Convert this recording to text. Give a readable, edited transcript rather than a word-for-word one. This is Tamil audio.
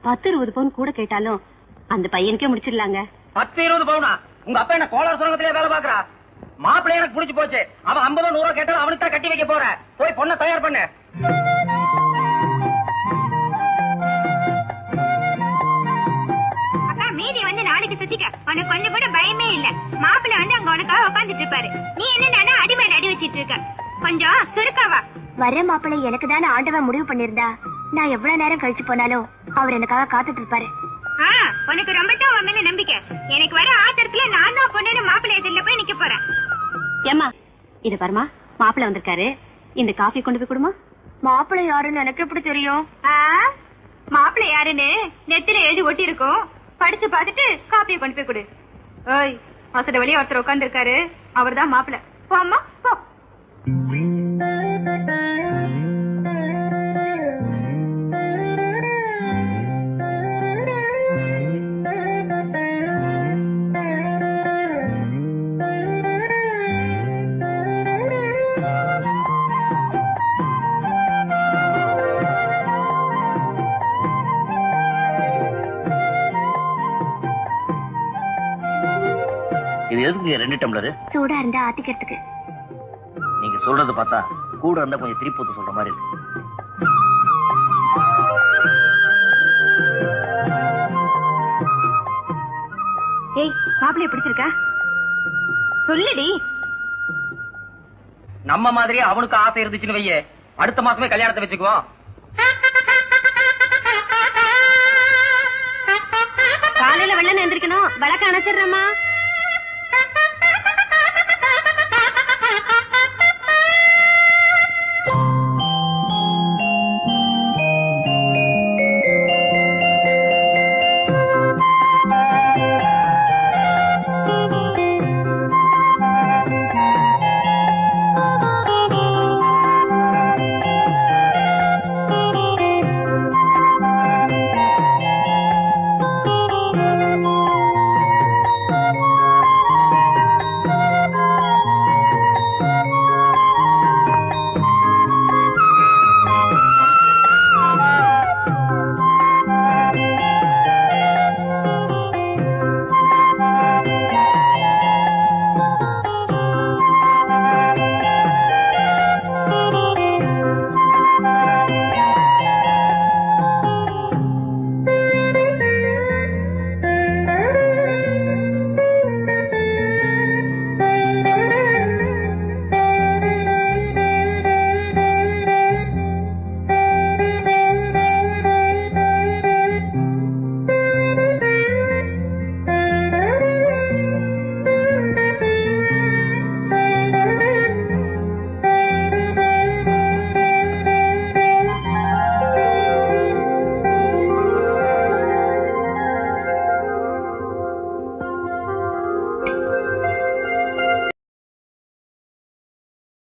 10-20 பவுன் கூட கேட்டாலும் அந்த பையனுக்கே முடிச்சிடலாங்க. 10-20 பவுனா? உங்க அப்பா என்ன கோளாறு சுரங்கத்திலே வேலை பாக்குறா? மாப்பிள்ளை எனக்கு பிடிச்சு போச்சு. அவன் 50-100 கேட்டாலும் அவனுக்கு தான் கட்டி வைக்க போற. போய் பொண்ணை தயார் பண்ணு. அக்கா மீதி வந்து நாளைக்கு சுத்திக்க. உனக்கு கொஞ்சம் கூட பயமே இல்ல. மாப்பிள்ளை வந்து அங்க உனக்காக உட்காந்துட்டு இருப்பாரு. நீ என்ன அடிமேல அடி வச்சிட்டு இருக்க? கொஞ்சம் சுருக்காவா. வர மாப்பிள்ளை எனக்கு தானே ஆண்டவன் முடிவு பண்ணிருந்தா, நான் எவ்வளவு நேரம் கழிச்சு போனாலும் அவர் எனக்காக காத்துட்டு இருப்பாரு. உனக்கு ரொம்ப தான் உன் மேல நம்பிக்கை. எனக்கு வர ஆத்திரத்துல நான் தான் பொண்ணு மாப்பிள்ளை எதிரில போய் நிக்க போறேன். ஏமா இது பாருமா, மாப்பிள்ளை வந்திருக்காரு. இந்த காஃபி கொண்டு போய் கொடுமா. மாப்பிள்ளை யாருன்னு எனக்கு எப்படி தெரியும்? மாப்பிள்ளை யாருன்னு நெத்தில எழுதி ஒட்டி இருக்கும். படிச்சு பாத்துட்டு காப்பியை கொண்டு போய் கொடு. ஓய், வசத வழியா ஒருத்தர் உட்கார்ந்து இருக்காரு. அவர் தான் மாப்பிள்ளை. போம்மா போ. இது எதுக்கு 2 டம்ளர்? சூடா இருந்தா ஆத்திக்கிறதுக்கு. நீங்க சொல்றது பார்த்தா கூட இருந்தா கொஞ்சம் திருப்பி சொல்ற மாதிரி இருக்கு. ஏய், மாப்பிள்ளைய பிடிச்சிருக்கா? சொல்லுடி. நம்ம மாதிரியே அவனுக்கு ஆசை இருந்துச்சுன்னு வையே, அடுத்த மாசமே கல்யாணத்தை வச்சுக்குவோம்.